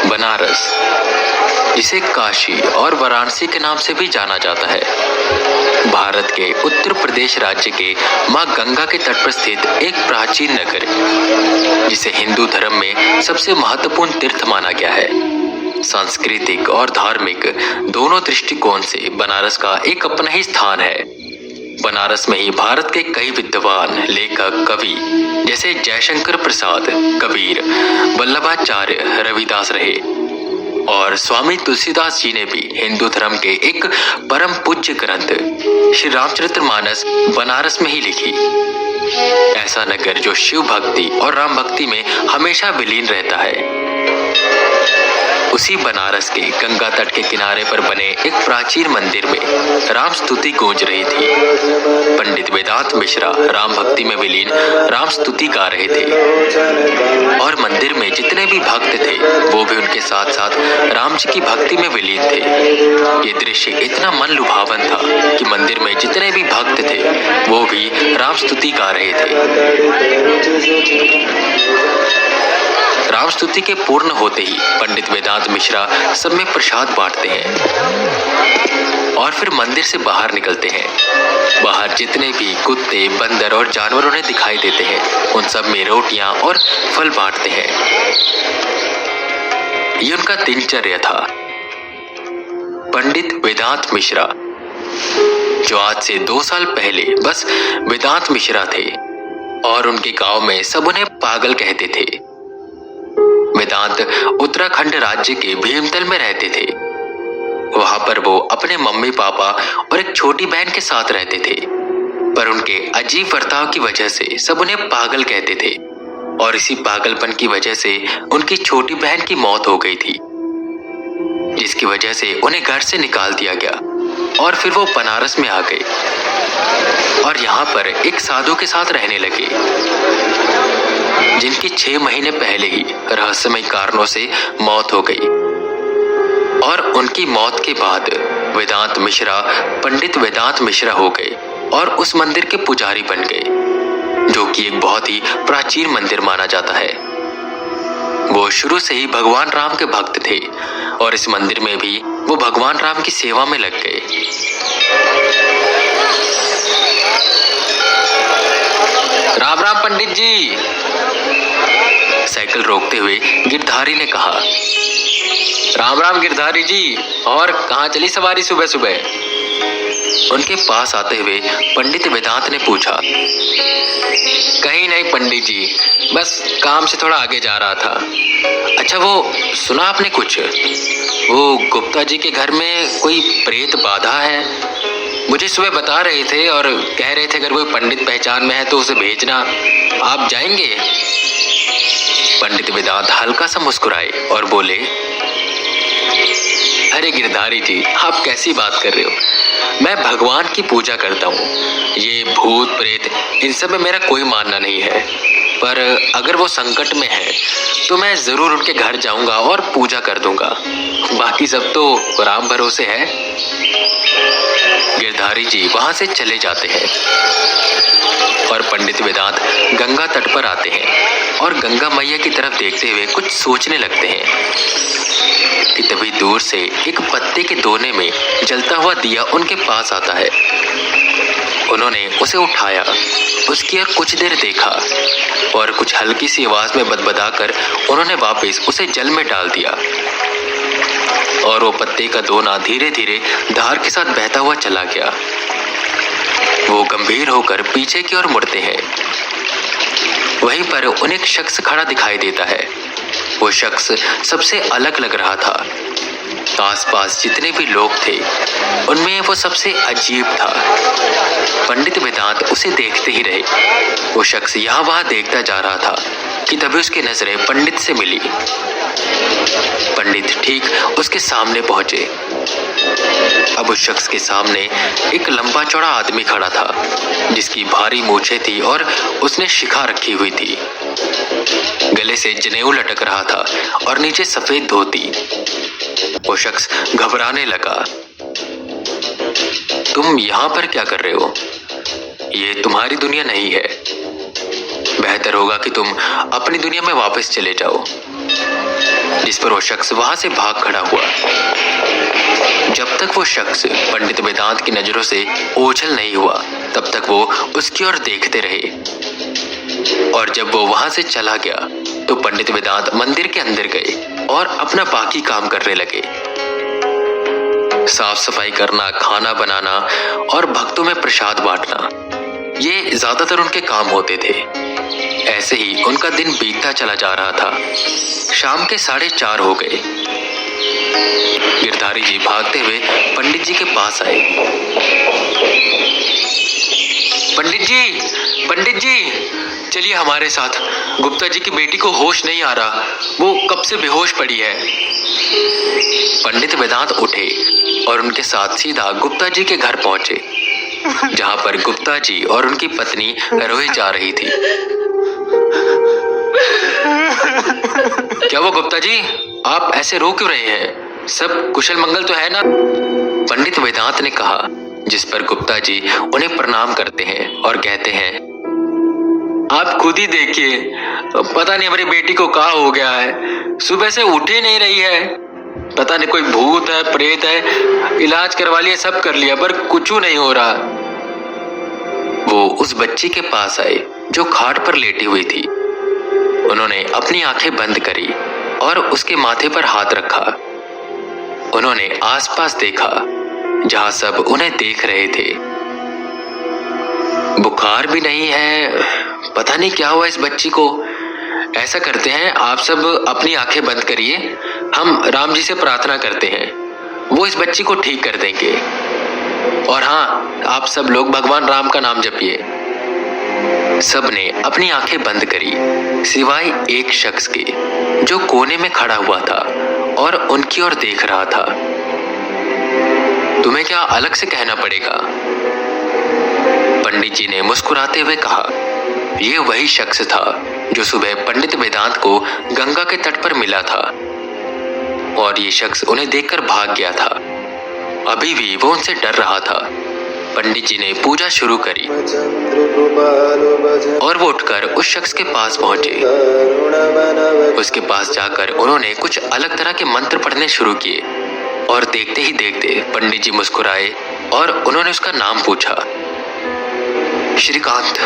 बनारस, जिसे काशी और वाराणसी के नाम से भी जाना जाता है, भारत के उत्तर प्रदेश राज्य के मां गंगा के तट पर स्थित एक प्राचीन नगर, जिसे हिंदू धर्म में सबसे महत्वपूर्ण तीर्थ माना गया है। सांस्कृतिक और धार्मिक दोनों दृष्टिकोण से बनारस का एक अपना ही स्थान है। बनारस में ही भारत के कई विद्वान, लेखक, कवि जैसे जयशंकर प्रसाद, कबीर, वल्लभाचार्य, रविदास रहे और स्वामी तुलसीदास जी ने भी हिंदू धर्म के एक परम पूज्य ग्रंथ श्री रामचरितमानस बनारस में ही लिखी। ऐसा नगर जो शिव भक्ति और राम भक्ति में हमेशा विलीन रहता है। उसी बनारस के गंगा तट के किनारे पर बने एक प्राचीन मंदिर में राम स्तुति गूंज रही थी। पंडित वेदांत मिश्रा राम भक्ति में विलीन राम स्तुति गा रहे थे और मंदिर में जितने भी भक्त थे वो भी उनके साथ साथ राम जी की भक्ति में विलीन थे। ये दृश्य इतना मन लुभावन था कि मंदिर में जितने भी भक्त थे वो भी राम स्तुति गा रहे थे। राम स्तुति के पूर्ण होते ही पंडित वेदांत मिश्रा सब में प्रसाद बांटते हैं और फिर मंदिर से बाहर निकलते हैं। बाहर जितने भी कुत्ते, बंदर और जानवर उन्हें दिखाई देते हैं उन सब में रोटियां और फल बांटते हैं। ये उनका दिनचर्या था। पंडित वेदांत मिश्रा, जो आज से 2 साल पहले बस वेदांत मिश्रा थे और उनके गांव में सब उन्हें पागल कहते थे। वेदांत उत्तराखंड राज्य के भीमतल में रहते थे। वहां पर वो अपने मम्मी पापा और एक छोटी बहन के साथ रहते थे, पर उनके अजीब बर्ताव की वजह से सब उन्हें पागल कहते थे और इसी पागलपन की वजह से उनकी छोटी बहन की मौत हो गई थी, जिसकी वजह से उन्हें घर से निकाल दिया गया और फिर वो बनारस में आ गए और यहाँ पर एक साधु के साथ रहने लगे, जिनकी 6 महीने पहले ही रहस्यमय कारणों से मौत हो गई। और उनकी मौत के बाद वेदांत मिश्रा पंडित वेदांत मिश्रा हो गए और उस मंदिर के पुजारी बन गए, जो कि एक बहुत ही प्राचीन मंदिर माना जाता है। वो शुरू से ही भगवान राम के भक्त थे और इस मंदिर में भी वो भगवान राम की सेवा में लग गए। राम राम पंडित जी, साइकिल रोकते हुए गिरधारी ने कहा। राम राम गिरधारी जी, और कहाँ चली सवारी सुबह सुबह? उनके पास आते हुए पंडित वेदांत ने पूछा। कहीं नहीं पंडित जी, बस काम से थोड़ा आगे जा रहा था। अच्छा, वो सुना आपने कुछ? वो गुप्ता जी के घर में कोई प्रेत बाधा है, मुझे सुबह बता रहे थे और कह रहे थे अगर कोई पंडित पहचान में है तो उसे भेजना। आप जाएंगे? पंडित वेदांत हल्का सा मुस्कुराए और बोले, अरे गिरधारी जी, आप कैसी बात कर रहे हो? मैं भगवान की पूजा करता हूँ। ये भूत प्रेत इन सब में मेरा कोई मानना नहीं है, पर अगर वो संकट में है तो मैं जरूर उनके घर जाऊंगा और पूजा कर दूंगा। बाकी सब तो राम भरोसे है। गिरधारी जी वहां से चले जाते हैं और पंडित वेदांत गंगा तट पर आते हैं और गंगा मैया की तरफ देखते हुए कुछ सोचने लगते हैं कि तभी दूर से एक पत्ते के दोने में जलता हुआ दिया उनके पास आता है। उन्होंने उसे उठाया, उसकी ओर कुछ देर देखा और कुछ हल्की सी आवाज में बदबदाकर उन्होंने वापस उसे जल में डाल दिया और वो पत्ते का दोना धीरे धीरे धार के साथ बहता हुआ चला गया। वो गंभीर होकर पीछे की ओर मुड़ते हैं। वहीं पर उन्हें एक शख्स खड़ा दिखाई देता है। वो शख्स सबसे अलग लग रहा था। आसपास जितने भी लोग थे उनमें वो सबसे अजीब था। पंडित वेदांत उसे देखते ही रहे। वो शख्स यहाँ वहां देखता जा रहा था कि तभी उसकी नजरें पंडित से मिली। पंडित ठीक उसके सामने पहुंचे। अब उस शख्स के सामने एक लंबा चौड़ा आदमी खड़ा था, जिसकी भारी मूछें थी और उसने शिखा रखी हुई थी। गले से जनेऊ लटक रहा था और नीचे सफेद धोती। वो शख्स घबराने लगा। तुम यहाँ पर क्या कर रहे हो? ये तुम्हारी दुनिया नहीं है। बेहतर होगा कि तुम अपनी दुनिया में वापस चले जाओ। जिस पर वो शख्स वहां से भाग खड़ा हुआ। जब तक वो शख्स पंडित वेदांत की नजरों से ओझल नहीं हुआ तब तक वो उसकी ओर देखते रहे। और जब वो वहां से चला गया तो पंडित वेदांत मंदिर के अंदर गए और अपना बाकी काम करने लगे। साफ सफाई करना, खाना बनाना और भक्तों में प्रसाद बांटना, ये ज्यादातर उनके काम होते थे। ऐसे ही उनका दिन बीतता चला जा रहा था। शाम के 4:30 हो गए। गिरधारी जी भागते हुए पंडित जी के पास आए। पंडित जी, चलिए हमारे साथ। गुप्ता जी की बेटी को होश नहीं आ रहा, वो कब से बेहोश पड़ी है। पंडित वेदांत उठे और उनके साथ सीधा गुप्ता जी के घर पहुंचे, जहां पर गुप्ता जी और उनकी पत्नी रोए जा रही थी। क्या वो गुप्ता जी, आप ऐसे रो क्यों रहे हैं? सब कुशल मंगल तो है ना? पंडित वेदांत ने कहा, जिस पर गुप्ता जी उन्हें प्रणाम करते हैं और कहते हैं, आप खुद ही देखिए, पता नहीं हमारी बेटी को क्या हो गया है। सुबह से उठे नहीं रही है। पता नहीं कोई भूत है, प्रेत है, इलाज करवा लिया, सब कर लिया, पर कुछ नहीं हो रहा। वो उस बच्ची के पास आए जो खाट पर लेटी हुई थी। उन्होंने अपनी आंखें बंद करी और उसके माथे पर हाथ रखा। उन्होंने आसपास देखा जहां सब उन्हें देख रहे थे। बुखार भी नहीं है, पता नहीं क्या हुआ इस बच्ची को। ऐसा करते हैं, आप सब अपनी आंखें बंद करिए, हम राम जी से प्रार्थना करते हैं, वो इस बच्ची को ठीक कर देंगे। और हाँ, आप सब लोग भगवान राम का नाम जपिए। सबने अपनी आंखें बंद करी सिवाय एक शख्स के, जो कोने में खड़ा हुआ था और उनकी ओर देख रहा था। तुम्हें क्या अलग से कहना पड़ेगा? पंडित जी ने मुस्कुराते हुए कहा। ये वही शख्स था जो सुबह पंडित वेदांत को गंगा के तट पर मिला था और ये शख्स उन्हें देखकर भाग गया था। अभी भी वो उनसे डर रहा था। पंडित जी ने पूजा शुरू करी और वो उठकर उस शख्स के पास पहुंचे। उसके पास जाकर उन्होंने कुछ अलग तरह के मंत्र पढ़ने शुरू किए और देखते ही देखते पंडित जी मुस्कुराए और उन्होंने उसका नाम पूछा, श्रीकांत।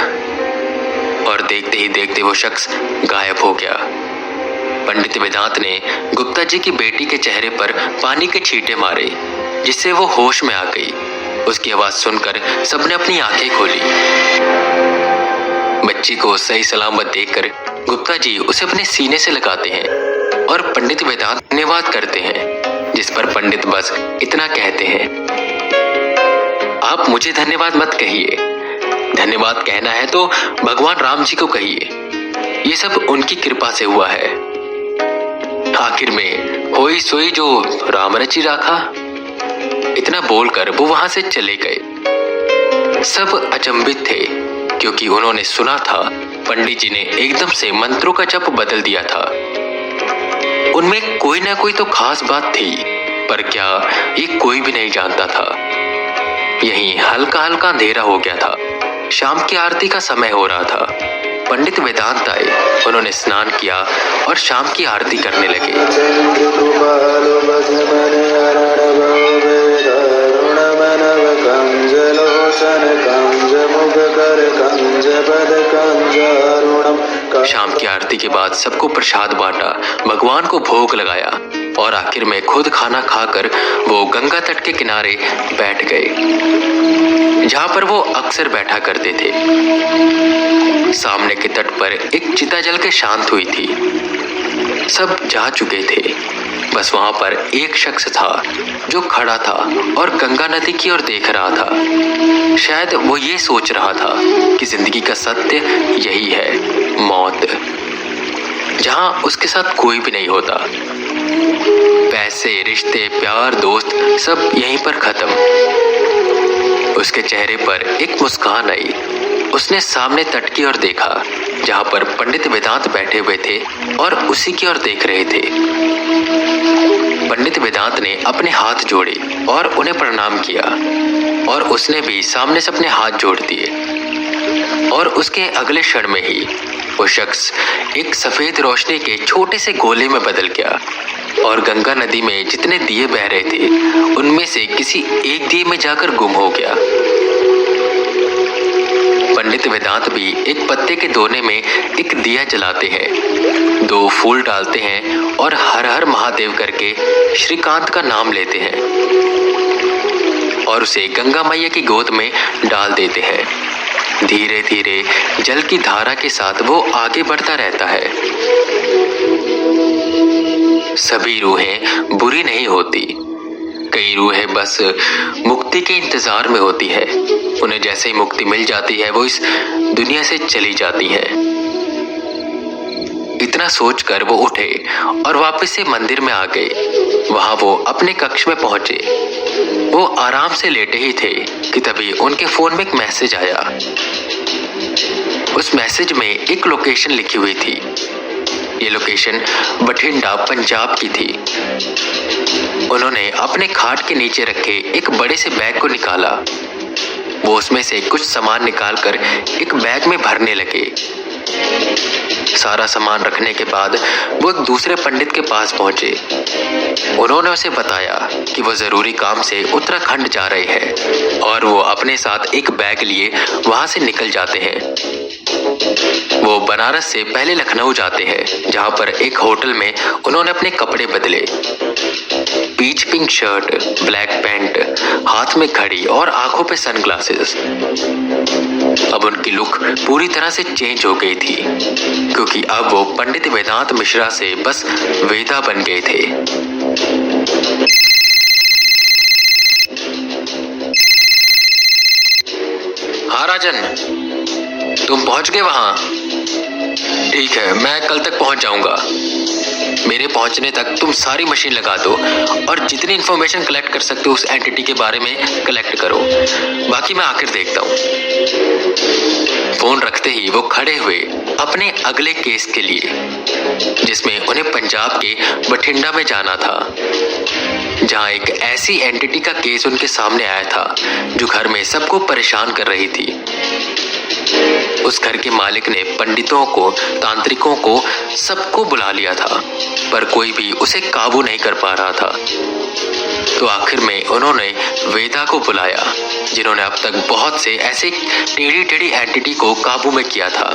और देखते ही देखते वो शख्स गायब हो गया। पंडित वेदांत ने गुप्ता जी की बेटी के चेहरे पर पानी के छींटे मारे, जिससे वो होश में आ गई। उसकी आवाज सुनकर सबने अपनी आंखें खोली। बच्ची को सही सलामत देखकर गुप्ता जी उसे अपने सीने से लगाते हैं और पंडित वेदांत धन्यवाद करते हैं, जिस पर पंडित बस इतना कहते हैं, आप मुझे धन्यवाद मत कहिए, धन्यवाद कहना है तो भगवान राम जी को कहिए, ये सब उनकी कृपा से हुआ है। आखिर में होई सोई जो राम रचि राखा। इतना बोलकर वो वहां से चले गए। सब अचंभित थे क्योंकि उन्होंने सुना था पंडित जी ने एकदम से मंत्रों का जप बदल दिया था। उनमें कोई ना कोई तो खास बात थी, पर क्या ये कोई भी नहीं जानता था। यहीं हल्का हल्का अंधेरा हो गया था। शाम की आरती का समय हो रहा था। पंडित वेदांत आए, उन्होंने स्नान किया और शाम की आरती करने लगे। शाम की आरती के बाद सबको प्रसाद बांटा, भगवान को भोग लगाया और आखिर में खुद खाना खाकर वो गंगा तट के किनारे बैठ गए, जहां पर वो अक्सर बैठा करते थे। सामने के तट पर एक चिता जल के शांत हुई थी। सब जा चुके थे, बस वहां पर एक शख्स था जो खड़ा था और गंगा नदी की ओर देख रहा था। शायद वो ये सोच रहा था कि जिंदगी का सत्य यही है, मौत, जहां उसके साथ कोई भी नहीं होता। पैसे, रिश्ते, प्यार, दोस्त सब यहीं पर खत्म। उसके चेहरे पर एक मुस्कान आई। उसने सामने तट की ओर देखा, जहां पर पंडित वेदांत बैठे हुए थे और उसी की ओर देख रहे थे। पंडित वेदांत ने अपने हाथ जोड़े और उन्हें प्रणाम किया और उसने भी सामने से अपने हाथ जोड़ दिए और उसके अगले क्षण में ही वो शख्स एक सफेद रोशनी के छोटे से गोले में बदल गया और गंगा नदी में जितने दिए बह रहे थे उनमें से किसी एक दिए में जाकर गुम हो गया। पंडित वेदांत भी एक पत्ते के दोने में एक दिया जलाते हैं, 2 फूल डालते हैं और हर हर महादेव करके श्रीकांत का नाम लेते हैं और उसे गंगा मैया की गोद में डाल देते हैं। धीरे धीरे जल की धारा के साथ वो आगे बढ़ता रहता है। सभी रूहें बुरी नहीं होती, कई रूहें बस मुक्ति के इंतजार में होती है। उन्हें जैसे ही मुक्ति मिल जाती है वो इस दुनिया से चली जाती है। इतना सोचकर वो उठे और वापस से मंदिर में आ गए। वहां वो अपने कक्ष में पहुंचे। वो आराम से लेटे ही थे कि तभी उनके फोन में एक मैसेज आया। उस मैसेज में एक लोकेशन लिखी हुई थी। ये लोकेशन बठिंडा पंजाब की थी। उन्होंने अपने खाट के नीचे रखे एक बड़े से बैग को निकाला। वो उसमें से कुछ सामान निकालकर एक बैग में भरने लगे। सारा सामान रखने के बाद वो एक दूसरे पंडित के पास पहुंचे। उन्होंने उसे बताया कि वो जरूरी काम से उत्तराखंड जा रहे हैं और वो अपने साथ एक बैग लिए वहां से निकल जाते हैं। वो बनारस से पहले लखनऊ जाते हैं, जहां पर एक होटल में उन्होंने अपने कपड़े बदले। Peach pink shirt, black pant, हाथ में घड़ी और आंखों पे सनग्लासेस। अब उनकी लुक पूरी तरह से चेंज हो गई थी, क्योंकि अब वो पंडित वेदांत मिश्रा से बस वेदा बन गए थे। हाँ राजन, तुम पहुंच गए वहां? ठीक है, मैं कल तक पहुंच जाऊंगा। मेरे पहुंचने तक तुम सारी मशीन लगा दो और जितनी इंफॉर्मेशन कलेक्ट कर सकते हो उस एंटिटी के बारे में कलेक्ट करो। बाकी मैं आकर देखता हूं। फोन रखते ही वो खड़े हुए अपने अगले केस के लिए, जिसमें उन्हें पंजाब के बठिंडा में जाना था, जहां एक ऐसी एंटिटी का केस उनके सामने आया था जो घर में सबको परेशान कर रही थी। उस घर के मालिक ने पंडितों को, तांत्रिकों को, सबको बुला लिया था, पर कोई भी उसे काबू नहीं कर पा रहा था। तो आखिर में उन्होंने वेदा को बुलाया, जिन्होंने अब तक बहुत से ऐसे टेढ़ी टेढ़ी एंटिटी को काबू में किया था।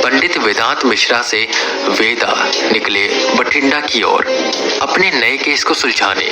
पंडित वेदांत मिश्रा से वेदा निकले बठिंडा की ओर अपने नए केस को सुलझाने।